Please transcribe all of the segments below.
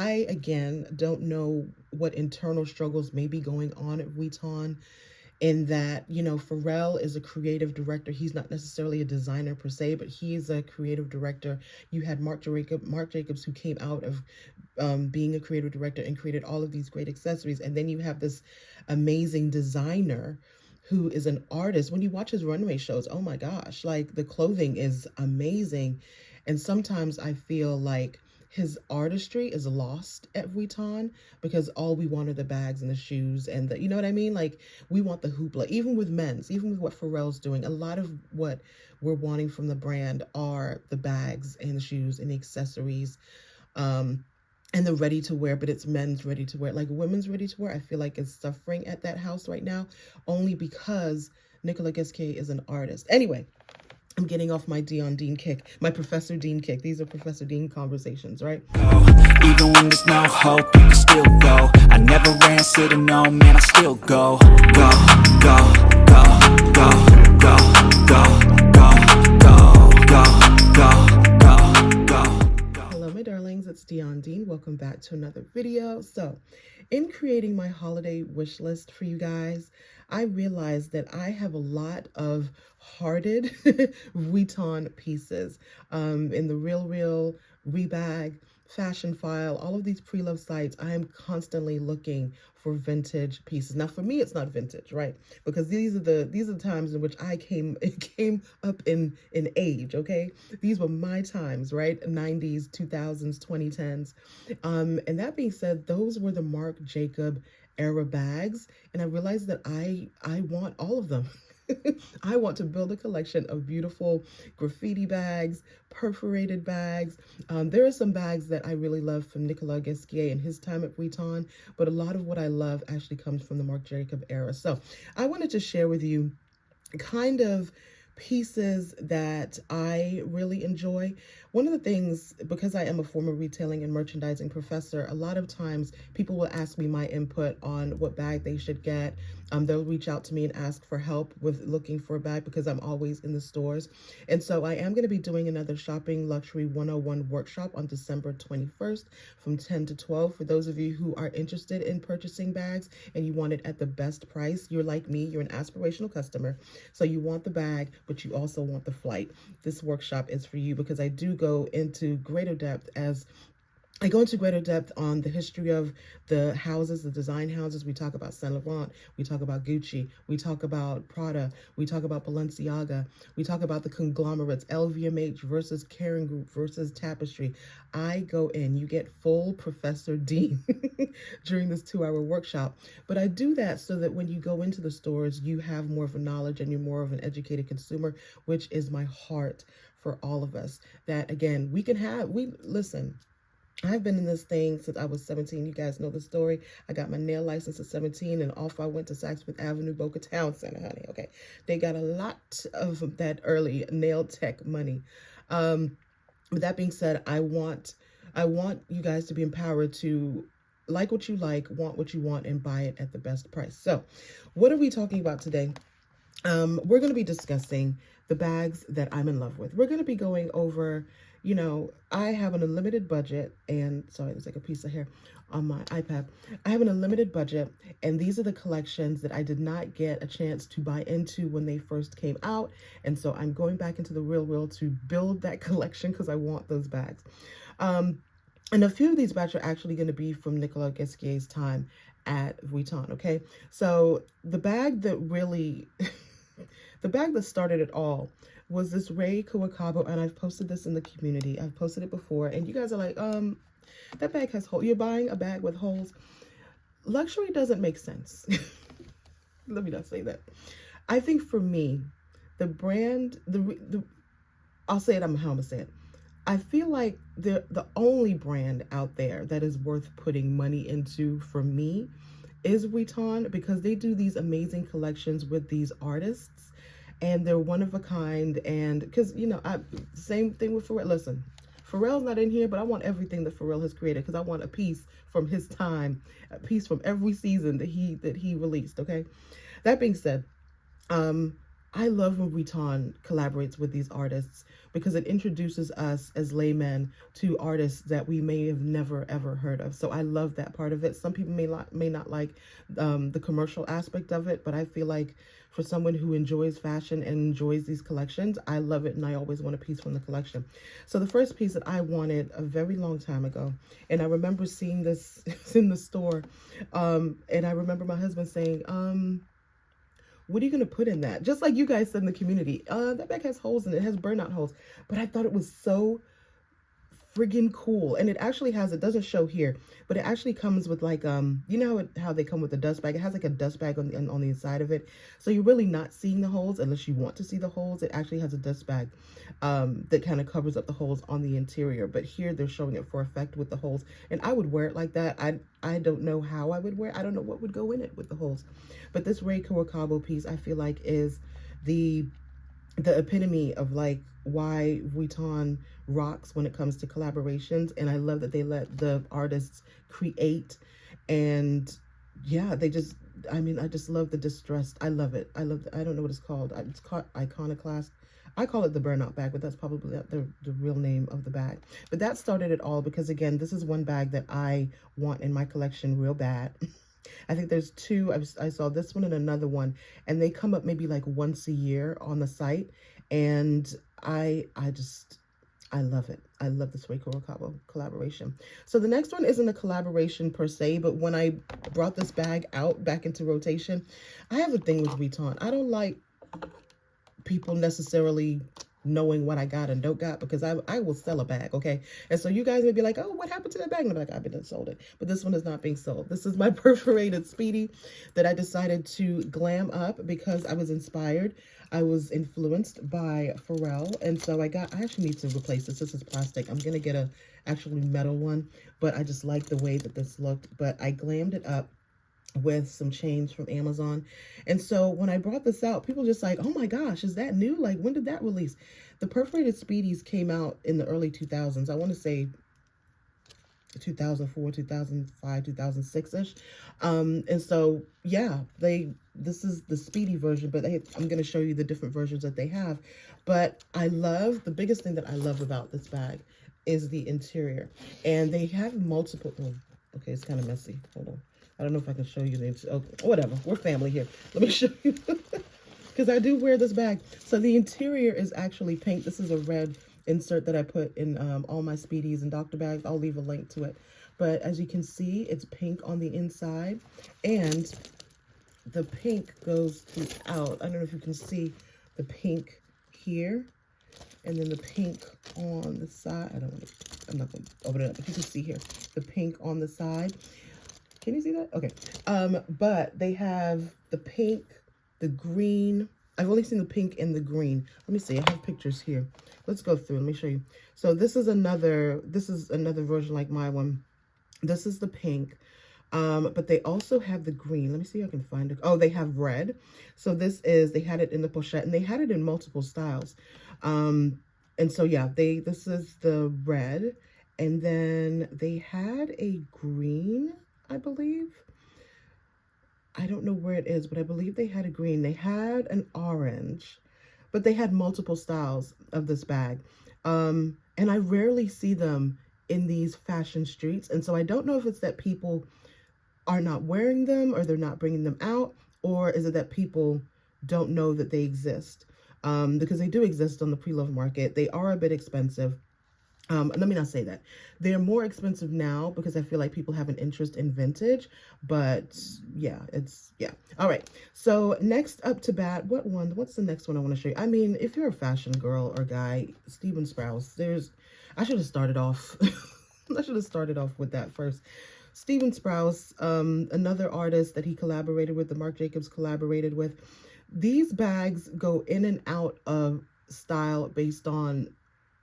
I, again, don't know what internal struggles may be going on at Vuitton, in that, Pharrell is a creative director. He's not necessarily a designer per se, but he's a creative director. You had Marc Jacobs, who came out of being a creative director and created all of these great accessories. And then you have this amazing designer who is an artist. When you watch his runway shows, oh my gosh, like the clothing is amazing. And sometimes I feel like his artistry is lost at Vuitton because all we want are the bags and the shoes and you know what I mean? Like, we want the hoopla, even with men's, even with what Pharrell's doing. A lot of what we're wanting from the brand are the bags and the shoes and the accessories. And the ready to wear, but it's men's ready to wear. Like, women's ready to wear, I feel like is suffering at that house right now, only because Nicolas Ghesquiere is an artist. Anyway, I'm getting off my Dion Dean kick, my Professor Dean kick. These are Professor Dean conversations, right? Even when there's no hope, you can still go. I never answer to no, man, I still go. Go, go, go, go, go, go, go, go, go, go, go. Hello, my darlings, it's Dion Dean. Welcome back to another video. So, in creating my holiday wish list for you guys, I realized that I have a lot of hearted Vuitton pieces in the Real, Rebag, Fashion File, all of these pre-loved sites. I am constantly looking for vintage pieces. Now, for me, it's not vintage, right? Because these are the times in which I came up in age. Okay, these were my times, right? 90s, 2000s, 2010s. And that being said, those were the Marc Jacob era bags, and I realized that I want all of them. I want to build a collection of beautiful graffiti bags, perforated bags. There are some bags that I really love from Nicolas Ghesquiere and his time at Vuitton, but a lot of what I love actually comes from the Marc Jacob era. So I wanted to share with you kind of pieces that I really enjoy. One of the things, because I am a former retailing and merchandising professor, a lot of times people will ask me my input on what bag they should get. They'll reach out to me and ask for help with looking for a bag because I'm always in the stores. And so I am going to be doing another Shopping Luxury 101 workshop on December 21st from 10 to 12. For those of you who are interested in purchasing bags and you want it at the best price, you're like me, you're an aspirational customer. So you want the bag, but you also want the flight. This workshop is for you because I do go into greater depth on the history of the houses, the design houses. We talk about Saint Laurent, we talk about Gucci, we talk about Prada, we talk about Balenciaga, we talk about the conglomerates, LVMH versus Kering Group versus Tapestry. I go in, you get full Professor Dean during this 2-hour workshop. But I do that so that when you go into the stores, you have more of a knowledge and you're more of an educated consumer, which is my heart for all of us. That, again, listen, I've been in this thing since I was 17. You guys know the story. I got my nail license at 17 and off I went to Saks Fifth Avenue, Boca Town Center, honey. Okay. They got a lot of that early nail tech money. With that being said, I want you guys to be empowered to like what you like, want what you want, and buy it at the best price. So what are we talking about today? We're going to be discussing the bags that I'm in love with. We're going to be going over, I have an unlimited budget, and sorry, there's like a piece of hair on my iPad. I have an unlimited budget, and these are the collections that I did not get a chance to buy into when they first came out. And so I'm going back into the real to build that collection because I want those bags. And a few of these bags are actually going to be from Nicolas Ghesquiere's time at Vuitton, okay? So the bag that really, the bag that started it all was this Rei Kawakubo, and I've posted this in the community. I've posted it before, and you guys are like, that bag has holes. You're buying a bag with holes. Luxury doesn't make sense. Let me not say that. I think for me, the brand, I'll say it, how I'm gonna say it. I feel like the only brand out there that is worth putting money into for me is Vuitton, because they do these amazing collections with these artists. And they're one of a kind, and because, same thing with Pharrell. Listen, Pharrell's not in here, but I want everything that Pharrell has created because I want a piece from his time, a piece from every season that he released, okay? That being said, I love when Vuitton collaborates with these artists because it introduces us as laymen to artists that we may have never ever heard of. So I love that part of it. Some people may not like the commercial aspect of it, but I feel like for someone who enjoys fashion and enjoys these collections, I love it, and I always want a piece from the collection. So the first piece that I wanted a very long time ago, and I remember seeing this in the store, and I remember my husband saying, what are you going to put in that? Just like you guys said in the community, that bag has holes in it, it has burnout holes. But I thought it was so friggin' cool. And it actually has, it doesn't show here, but it actually comes with like, you know how they come with a dust bag? It has like a dust bag on the inside of it. So you're really not seeing the holes unless you want to see the holes. It actually has a dust bag that kind of covers up the holes on the interior. But here they're showing it for effect with the holes. And I would wear it like that. I don't know how I would wear it. I don't know what would go in it with the holes. But this Rei Kawakubo piece, I feel like is the epitome of like why Vuitton rocks when it comes to collaborations. And I love that they let the artists create, and yeah, they just, I mean, I just love the distressed. I love it. I don't know what it's called. It's called Iconoclast. I call it the burnout bag, but that's probably the real name of the bag. But that started it all because, again, this is one bag that I want in my collection real bad. I think there's two. I saw this one and another one, and they come up maybe like once a year on the site, and I love it. I love this Rei Kawakubo collaboration. So the next one isn't a collaboration per se, but when I brought this bag out back into rotation, I have a thing with Vuitton. I don't like people necessarily knowing what I got and don't got, because I will sell a bag, okay? And so you guys may be like, oh, what happened to that bag? And I'm like, I've been sold it. But this one is not being sold. This is my Perforated Speedy that I decided to glam up because I was inspired. I was influenced by Pharrell. And so I actually need to replace this. This is plastic. I'm going to get a actually metal one, but I just like the way that this looked. But I glammed it up with some chains from Amazon. And so when I brought this out, people just like, oh my gosh, is that new? Like, when did that release? The Perforated Speedies came out in the early 2000s. I want to say 2004, 2005, 2006-ish. And so, yeah, this is the Speedy version, but I'm going to show you the different versions that they have. But the biggest thing that I love about this bag is the interior. And they have multiple, okay, it's kind of messy. Hold on. I don't know if I can show you the, oh, whatever. We're family here. Let me show you, because I do wear this bag. So the interior is actually pink. This is a red insert that I put in all my Speedies and Dr. bags. I'll leave a link to it. But as you can see, it's pink on the inside, and the pink goes throughout. I don't know if you can see the pink here, and then the pink on the side. I'm not going to open it up, but you can see here, the pink on the side. Can you see that? Okay. But they have the pink, the green. I've only seen the pink and the green. Let me see. I have pictures here. Let's go through. Let me show you. So this is another version like my one. This is the pink. But they also have the green. Let me see if I can find it. Oh, they have red. So they had it in the pochette, and they had it in multiple styles. And so yeah, this is the red, and then they had a green, I believe. I don't know where it is, but I believe they had a green. They had an orange, but they had multiple styles of this bag. And I rarely see them in these fashion streets. And so I don't know if it's that people are not wearing them, or they're not bringing them out, or is it that people don't know that they exist? Because they do exist on the pre-loved market. They are a bit expensive. Let me not say that. They're more expensive now because I feel like people have an interest in vintage, but yeah, all right. So next up to bat, what's the next one I want to show you? I mean, if you're a fashion girl or guy, Sprouse, I should have started off, I should have started off with that first. Sprouse, another artist that he collaborated with, the Marc Jacobs collaborated with. These bags go in and out of style based on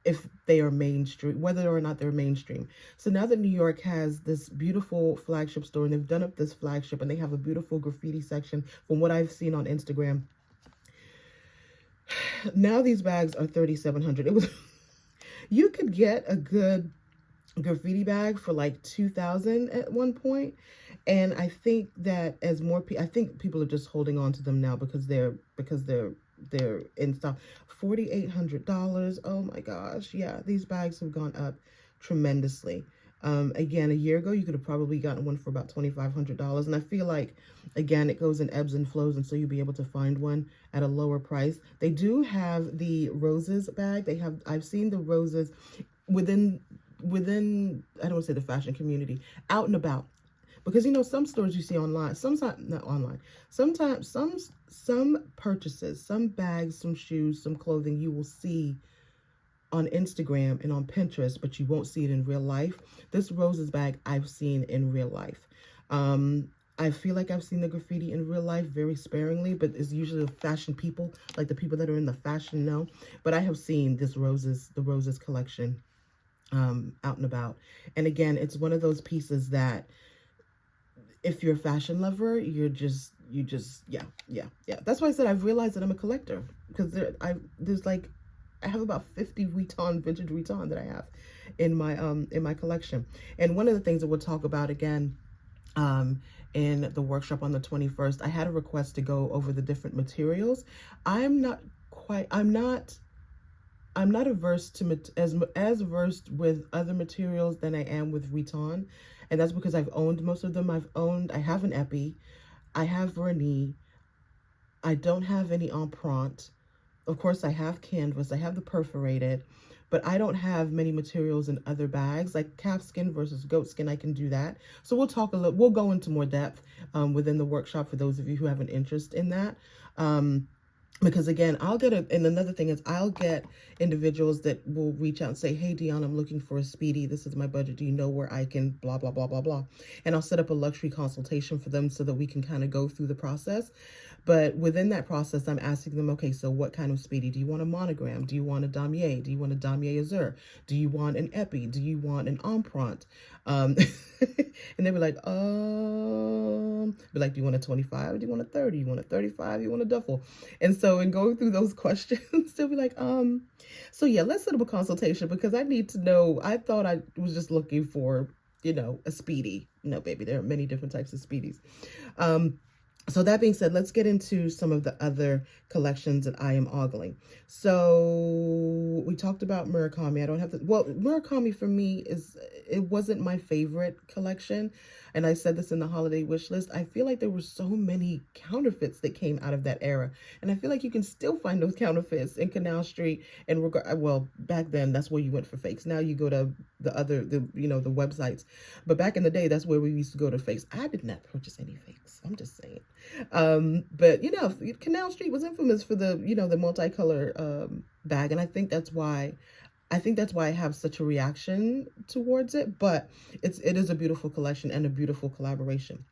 if they are mainstream, whether or not they're mainstream. So now that New York has this beautiful flagship store, and they've done up this flagship, and they have a beautiful graffiti section from what I've seen on Instagram. Now these bags are $3,700. You could get a good graffiti bag for like $2,000 at one point. And I think that as more people, I think people are just holding on to them now because they're they're in stock. $4,800. Oh my gosh. Yeah, these bags have gone up tremendously. Again, a year ago, you could have probably gotten one for about $2,500. And I feel like, again, it goes in ebbs and flows. And so you'll be able to find one at a lower price. They do have the roses bag. I've seen the roses within, I don't want to say the fashion community, out and about. Because, some stores you see online, sometimes, not online, sometimes some purchases, some bags, some shoes, some clothing you will see on Instagram and on Pinterest, but you won't see it in real life. This roses bag I've seen in real life. I feel like I've seen the graffiti in real life very sparingly, but it's usually the fashion people, like the people that are in the fashion know. But I have seen the roses collection out and about. And again, it's one of those pieces that if you're a fashion lover, you just, yeah. That's why I said I've realized that I'm a collector, because I have about 50 vintage Vuitton that I have in my collection. And one of the things that we'll talk about again, in the workshop on the 21st, I had a request to go over the different materials. I'm not averse to as versed with other materials than I am with Vuitton. And that's because I've owned most of them. I have an epi, I have vernis, I don't have any empreinte. Of course, I have canvas, I have the perforated, but I don't have many materials in other bags, like calfskin versus goatskin. I can do that. So we'll go into more depth within the workshop for those of you who have an interest in that. Because again, and another thing is I'll get individuals that will reach out and say, hey, Dion, I'm looking for a speedy. This is my budget. Do you know where I can blah, blah, blah, blah, blah. And I'll set up a luxury consultation for them so that we can kind of go through the process. But within that process, I'm asking them, okay, so what kind of speedy? Do you want a monogram? Do you want a damier? Do you want a damier azur? Do you want an epi? Do you want an empreinte? And they'll be like, do you want a 25? Do you want a 30? You want a 35? You want a duffel? And so in going through those questions, they'll be like, so yeah, let's set up a consultation because I need to know. I thought I was just looking for, a speedy. No, baby, there are many different types of speedies. So that being said, let's get into some of the other collections that I am ogling. So we talked about Murakami. Murakami for me it wasn't my favorite collection. And I said this in the holiday wish list. I feel like there were so many counterfeits that came out of that era. And I feel like you can still find those counterfeits in Canal Street. And back then, that's where you went for fakes. Now you go to the websites. But back in the day, that's where we used to go to fakes. I did not purchase any fakes. I'm just saying. But Canal Street was infamous for the multicolor bag. And I think that's why I have such a reaction towards it, but it is a beautiful collection and a beautiful collaboration.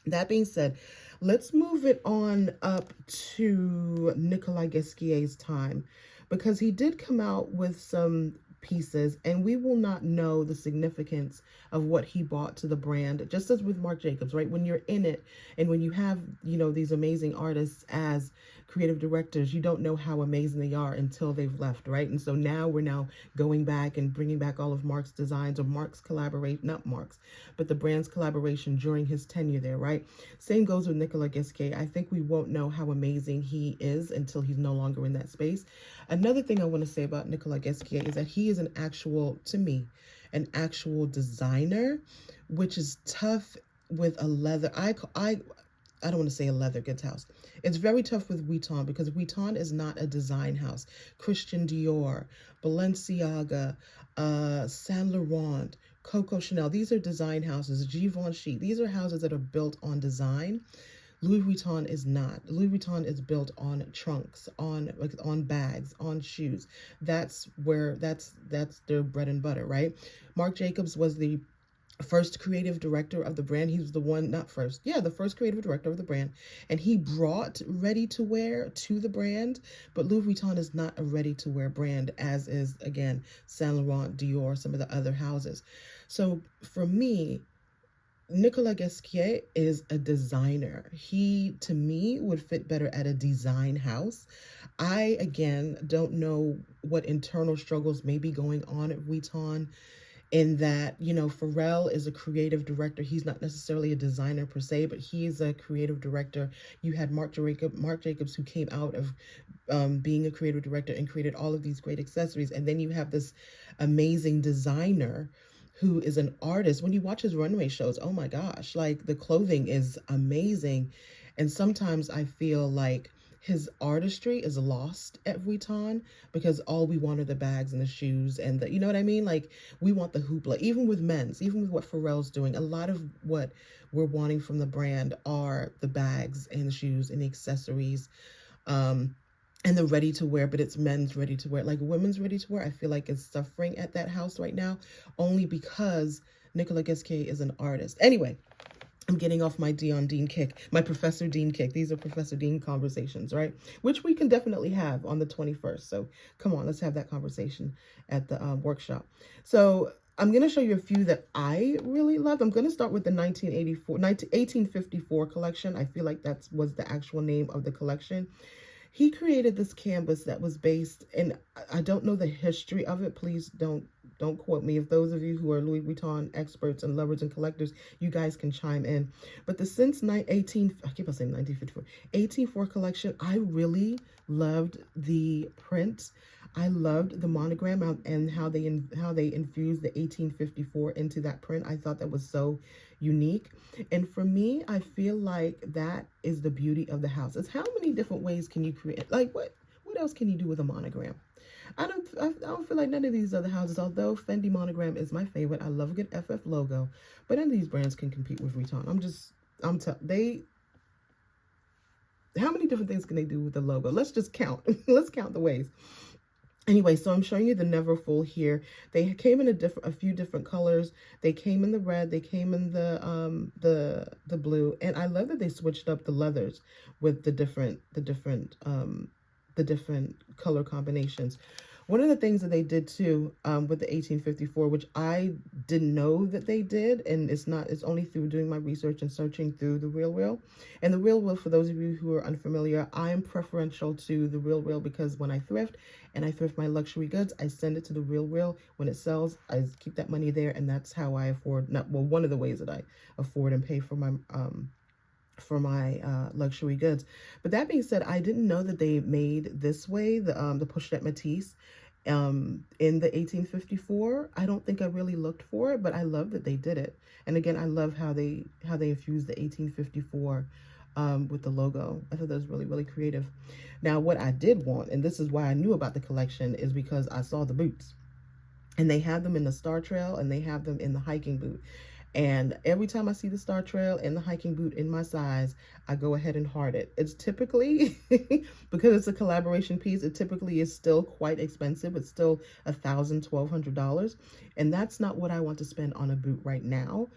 That being said, let's move it on up to Nicolas Ghesquiere's time, because he did come out with some pieces and we will not know the significance of what he brought to the brand, just as with Marc Jacobs, right? When you're in it and when you have, these amazing artists as creative directors, you don't know how amazing they are until they've left, right? And so now we're going back and bringing back all of Marc's designs, or Marc's collaboration, not Marc's, but the brand's collaboration during his tenure there, right? Same goes with Nicolas Ghesquiere. I think we won't know how amazing he is until he's no longer in that space. Another thing I want to say about Nicolas Ghesquiere is that he is an actual designer, which is tough with a leather. I don't want to say a leather goods house. It's very tough with Vuitton because Vuitton is not a design house. Christian Dior, Balenciaga, Saint Laurent, Coco Chanel, these are design houses. Givenchy, these are houses that are built on design. Louis Vuitton is not. Louis Vuitton is built on trunks, on bags, on shoes. That's their bread and butter, right? Marc Jacobs was the first creative director of the brand. He was the first creative director of the brand, and he brought ready-to-wear to the brand. But Louis Vuitton is not a ready-to-wear brand, as is, again, Saint Laurent, Dior, some of the other houses. So for me, Nicolas Ghesquiere is a designer. He, to me, would fit better at a design house. I, again, don't know what internal struggles may be going on at Vuitton in that, you know, Pharrell is a creative director. He's not necessarily a designer per se, but he's a creative director. You had Marc Jacobs, who came out of being a creative director and created all of these great accessories. And then you have this amazing designer who is an artist. When you watch his runway shows, oh my gosh, like the clothing is amazing. And sometimes I feel like his artistry is lost at Vuitton because all we want are the bags and the shoes and the, you know what I mean? Like we want the hoopla, even with men's, even with what Pharrell's doing. A lot of what we're wanting from the brand are the bags and the shoes and the accessories. And the ready to wear, but it's men's ready to wear. Like women's ready to wear, I feel like is suffering at that house right now, only because Nicolas Ghesquiere is an artist. Anyway, I'm getting off my Dion Dean kick, my Professor Dean kick. These are Professor Dean conversations, right? Which we can definitely have on the 21st. So come on, let's have that conversation at the workshop. So I'm going to show you a few that I really loved. I'm going to start with the 1854 collection. I feel like that was the actual name of the collection. He created this canvas that was based, and I don't know the history of it. Please don't quote me. If those of you who are Louis Vuitton experts and lovers and collectors, you guys can chime in. But the since 1854 collection, I really loved the print. I loved the monogram and how they infused the 1854 into that print. I thought that was so unique. And for me, I feel like that is the beauty of the house. It's how many different ways can you create? Like what else can you do with a monogram? I don't feel like none of these other houses, although Fendi monogram is my favorite. I love a good FF logo, but none of these brands can compete with Vuitton. How many different things can they do with the logo? Let's just count. Let's count the ways. Anyway, so I'm showing you the Never Full here. They came in a few different colors. They came in the red. They came in the blue, and I love that they switched up the leathers with the different color combinations. One of the things that they did too with the 1854, which I didn't know that they did, and it's only through doing my research and searching through the Real Real. And the Real Real, for those of you who are unfamiliar, I am preferential to the Real Real because when I thrift and I thrift my luxury goods, I send it to the Real Real. When it sells, I keep that money there, and that's how I afford, one of the ways that I afford and pay for my luxury goods. But that being said, I didn't know that they made this way, the Pochette Matisse in the 1854. I don't think I really looked for it, but I love that they did it. And again, I love how they infused the 1854 with the logo. I thought that was really, really creative. Now, what I did want, and this is why I knew about the collection, is because I saw the boots. And they have them in the Star Trail, and they have them in the hiking boot. And every time I see the Star Trail and the hiking boot in my size, I go ahead and heart it. It's typically, because it's a collaboration piece, it typically is still quite expensive. It's still $1,000, $1,200. And that's not what I want to spend on a boot right now.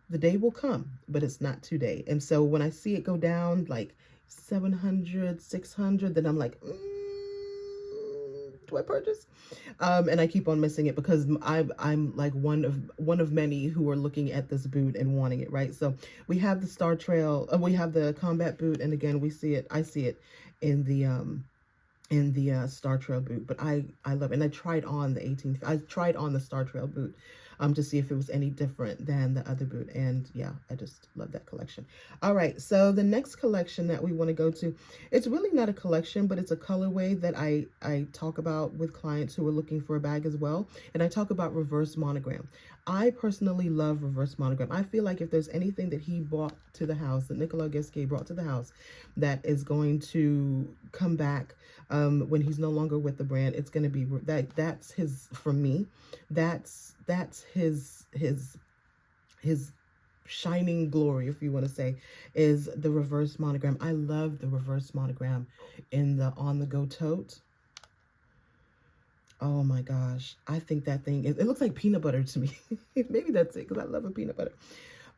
The day will come, but it's not today. And so when I see it go down like 700, 600, then I'm like, do I purchase? And I keep on missing it because I'm like one of many who are looking at this boot and wanting it, right? So we have the Star Trail, we have the combat boot, and again I see it in the Star Trail boot. But I love it. And I tried on the Star Trail boot to see if it was any different than the other boot, and yeah, I just love that collection. All right, so the next collection that we want to go to, it's really not a collection, but it's a colorway that I talk about with clients who are looking for a bag as well, and I talk about reverse monogram. I personally love reverse monogram. I feel like if there's anything that he brought to the house, that Nicolas Ghesquiere brought to the house, that is going to come back when he's no longer with the brand, it's going to be that's his, for me, that's his shining glory, if you want to say, is the reverse monogram. I love the reverse monogram in the on-the-go tote. Oh my gosh, I think that thing it looks like peanut butter to me. Maybe that's it, because I love a peanut butter.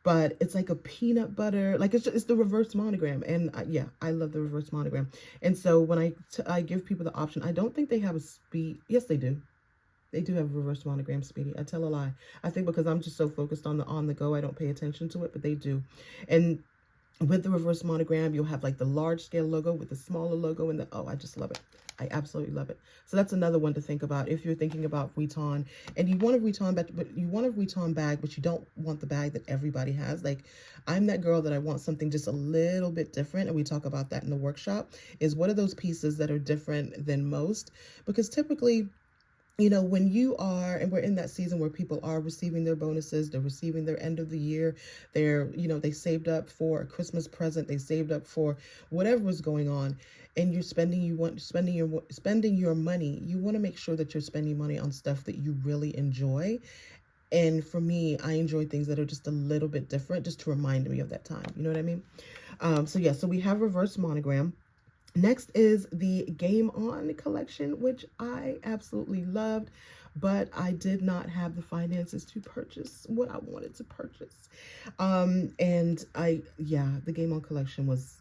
But it's like a peanut butter, like it's the reverse monogram. And yeah, I love the reverse monogram. And so when I give people the option, I don't think they have a speed. Yes, they do. They do have a reverse monogram, Speedy. I tell a lie. I think because I'm just so focused on the go, I don't pay attention to it, but they do. And With the reverse monogram, you'll have like the large scale logo with the smaller logo and I just love it. I absolutely love it. So that's another one to think about if you're thinking about Vuitton and you want a Vuitton bag, but you don't want the bag that everybody has. Like, I'm that girl that I want something just a little bit different, and we talk about that in the workshop, is what are those pieces that are different than most? Because typically, you know, when you are, and we're in that season where people are receiving their bonuses, they're receiving their end of the year, they're, you know, they saved up for a Christmas present, they saved up for whatever was going on, and you're spending your money. You want to make sure that you're spending money on stuff that you really enjoy. And for me, I enjoy things that are just a little bit different, just to remind me of that time. You know what I mean? So yeah, so we have reverse monogram. Next is the Game On collection, which I absolutely loved, but I did not have the finances to purchase what I wanted to purchase. The Game On collection was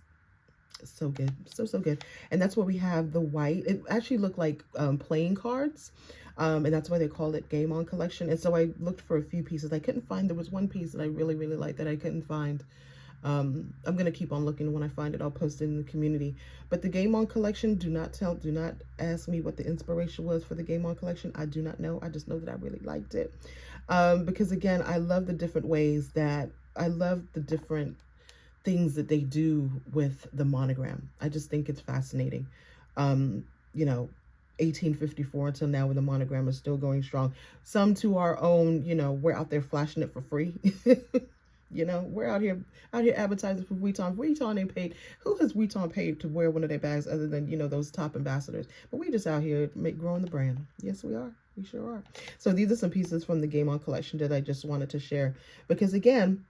so good, so good. And that's where we have the white. It actually looked like playing cards, and that's why they call it Game On collection. And so I looked for a few pieces. I couldn't find. There was one piece that I really liked that I couldn't find. I'm going to keep on looking. When I find it, I'll post it in the community. But the Game On collection, do not ask me what the inspiration was for the Game On collection. I do not know. I just know that I really liked it. Because again, I love the different things that they do with the monogram. I just think it's fascinating. You know, 1854 until now, when the monogram is still going strong. Some to our own, you know, we're out there flashing it for free. You know, we're out here advertising for Vuitton. Vuitton ain't paid. Who has Vuitton paid to wear one of their bags other than, you know, those top ambassadors? But we just out here growing the brand. Yes, we are. We sure are. So these are some pieces from the Game On collection that I just wanted to share. Because again,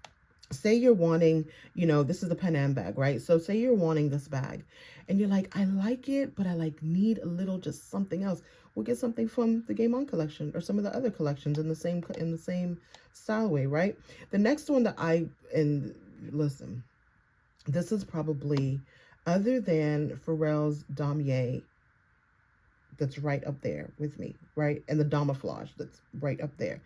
say you're wanting, you know, this is the Pan Am bag, right? So say you're wanting this bag and you're like, I like it, but I need a little, just something else. We'll get something from the Game On collection or some of the other collections in the same style way, right? The next one that listen, this is probably, other than Pharrell's Damier, that's right up there with me, right? And the Camouflage, that's right up there.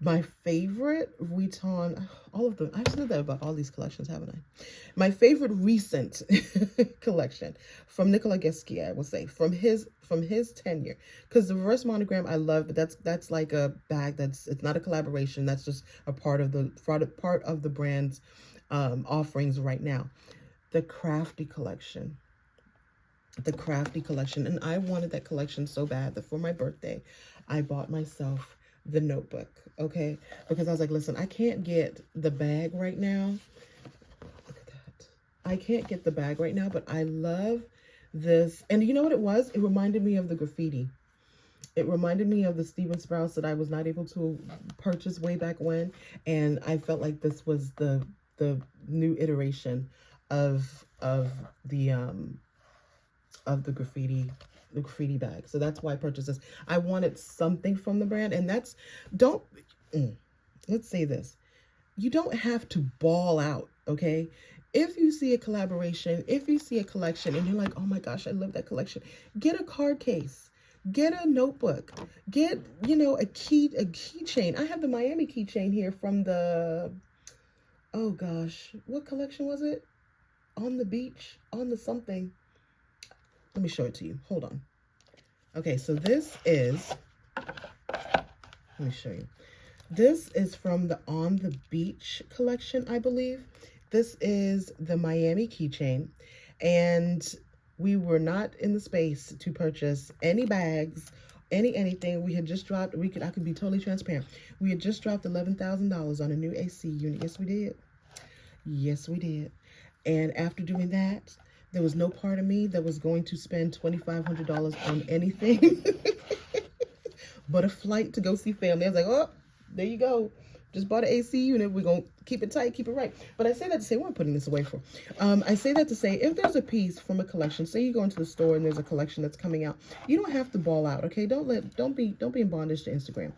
My favorite Vuitton, all of them. I've said that about all these collections, haven't I? My favorite recent collection from Nicolas Ghesquiere, I will say, from his tenure, because the reverse monogram I love, but that's like a bag it's not a collaboration. That's just a part of the brand's offerings right now. The Crafty collection. And I wanted that collection so bad that for my birthday, I bought myself the notebook, okay? Because I was like, listen, I can't get the bag right now. Look at that. I can't get the bag right now, but I love this. And you know what it was? It reminded me of the graffiti. It reminded me of the Steven Sprouse that I was not able to purchase way back when. And I felt like this was the new iteration of the graffiti bag. So that's why I purchased this. I wanted something from the brand, and let's say this. You don't have to ball out, okay? If you see a collaboration, if you see a collection and you're like, oh my gosh, I love that collection, get a card case, get a notebook, get, you know, a keychain. I have the Miami keychain here from the, oh gosh, what collection was it? On the beach, on the something. Let me show it to you. Hold on. Okay, so this is, let me show you. This is from the On the Beach collection, I believe. This is the Miami keychain, and we were not in the space to purchase any bags, anything. We had just dropped, I could be totally transparent. We had just dropped $11,000 on a new AC unit. Yes, we did. Yes, we did. And after doing that, there was no part of me that was going to spend $2,500 on anything but a flight to go see family. I was like, oh, there you go. Just bought an AC unit. We're going to keep it tight, keep it right. But I say that to say, what am I putting this away for? I say that to say, if there's a piece from a collection, say you go into the store and there's a collection that's coming out, you don't have to ball out, okay? Don't be in bondage to Instagram.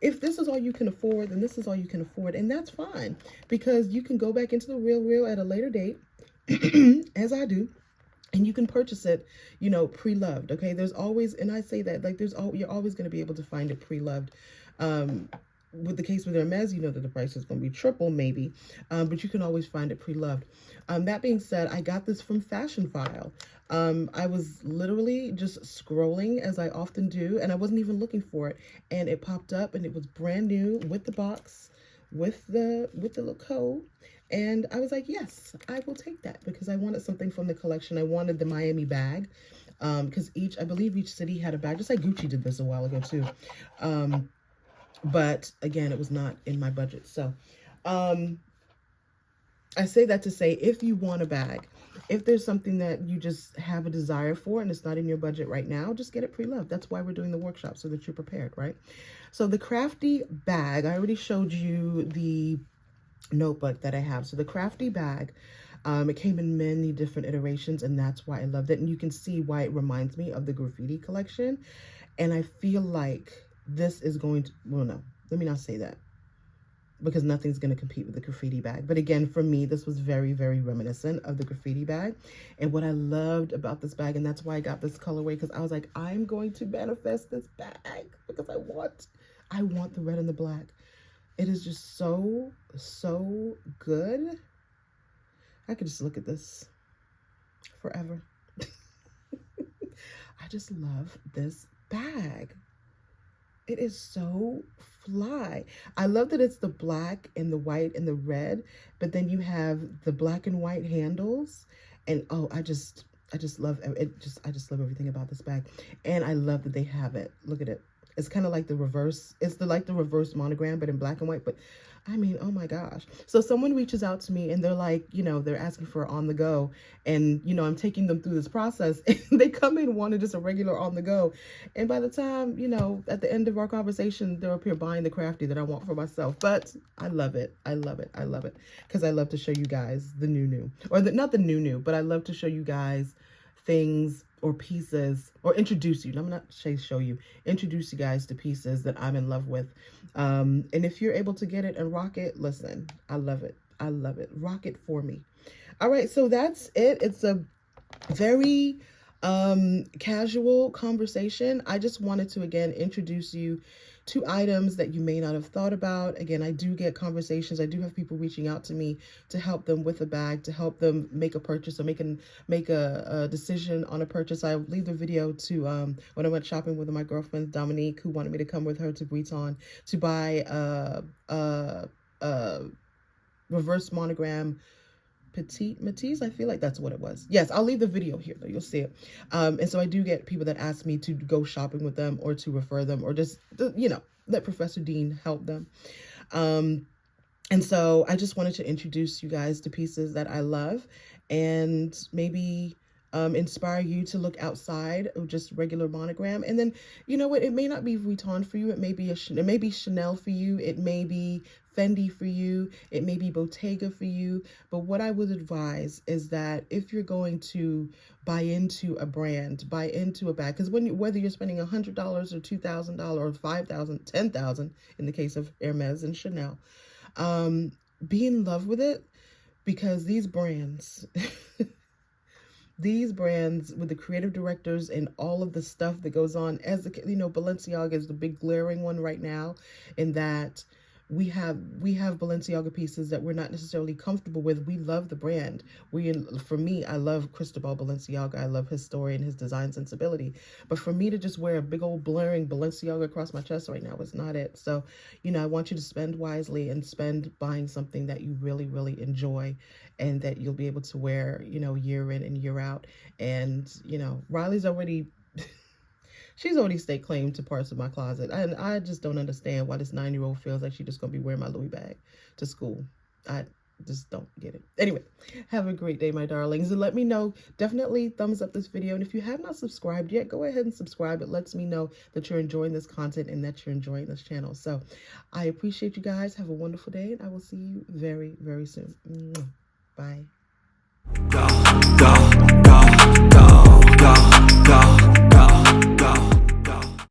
If this is all you can afford, then this is all you can afford, and that's fine, because you can go back into the real at a later date, as I do, and you can purchase it, you know, pre-loved, okay? There's always, and I say that, like, you're always going to be able to find it pre-loved. with the case with Hermes, you know that the price is going to be triple maybe, but you can always find it pre-loved. That being said, I got this from Fashion File. I was literally just scrolling as I often do, and I wasn't even looking for it, and it popped up, and it was brand new with the box, with the little code, and I was like, yes, I will take that because I wanted something from the collection. I wanted the Miami bag, because I believe each city had a bag, just like Gucci did this a while ago too. But again, it was not in my budget. So I say that to say, if you want a bag, if there's something that you just have a desire for and it's not in your budget right now, just get it pre-loved. That's why we're doing the workshop, so that you're prepared, right? So the Crafty bag, I already showed you the notebook that I have. So the Crafty bag, it came in many different iterations, and that's why I loved it. And you can see why it reminds me of the graffiti collection. And I feel like this is going to, well, no, let me not say that, because nothing's going to compete with the graffiti bag. But again, for me, this was very, very reminiscent of the graffiti bag. And what I loved about this bag, and that's why I got this colorway, because I was like, I'm going to manifest this bag because I want the red and the black. It is just so, so good. I could just look at this forever. I just love this bag. It is so fly. I love that it's the black and the white and the red, but then you have the black and white handles, and oh, I just love it. I just love everything about this bag, and I love that they have it. Look at it. It's kind of like the reverse. It's like the reverse monogram, but in black and white. But I mean, oh my gosh. So someone reaches out to me and they're like, you know, they're asking for on the go. And, you know, I'm taking them through this process, and they come in wanting just a regular on the go. And by the time, you know, at the end of our conversation, they're up here buying the Crafty that I want for myself. But I love it. I love it. I love it. Because I love to show you guys the new. Or not the new, but I love to show you guys things or pieces, or introduce you. I'm not show you, introduce you guys to pieces that I'm in love with. And if you're able to get it and rock it, listen, I love it. I love it. Rock it for me. All right, so that's it. It's a very casual conversation. I just wanted to, again, introduce you to items that you may not have thought about. Again, I do get conversations. I do have people reaching out to me to help them with a bag, to help them make a purchase or make a decision on a purchase. I leave the video to when I went shopping with my girlfriend Dominique, who wanted me to come with her to Vuitton to buy a reverse monogram Petite Matisse, I feel like that's what it was. Yes, I'll leave the video here though, you'll see it. And so I do get people that ask me to go shopping with them, or to refer them, or just, you know, let Professor Dean help them. And so I just wanted to introduce you guys to pieces that I love, and maybe inspire you to look outside of just regular monogram. And then, you know what, it may not be Vuitton for you, it may be Chanel for you, it may be Fendi for you, it may be Bottega for you. But what I would advise is that if you're going to buy into a brand, buy into a bag, because whether you're spending $100 or $2,000 or $5,000, $10,000 in the case of Hermes and Chanel, be in love with it, because these brands these brands, with the creative directors and all of the stuff that goes on, as the, you know, Balenciaga is the big glaring one right now, in that we have Balenciaga pieces that we're not necessarily comfortable with. We love the brand. For me, I love Cristobal Balenciaga. I love his story and his design sensibility. But for me to just wear a big old blaring Balenciaga across my chest right now is not it. So, you know, I want you to spend wisely and spend buying something that you really, really enjoy, and that you'll be able to wear, you know, year in and year out. And, you know, Riley's already... she's already staked claim to parts of my closet. And I just don't understand why this 9-year-old feels like she's just going to be wearing my Louis bag to school. I just don't get it. Anyway, have a great day, my darlings. And let me know, definitely thumbs up this video. And if you have not subscribed yet, go ahead and subscribe. It lets me know that you're enjoying this content and that you're enjoying this channel. So I appreciate you guys. Have a wonderful day, and I will see you very, very soon. Bye. Go,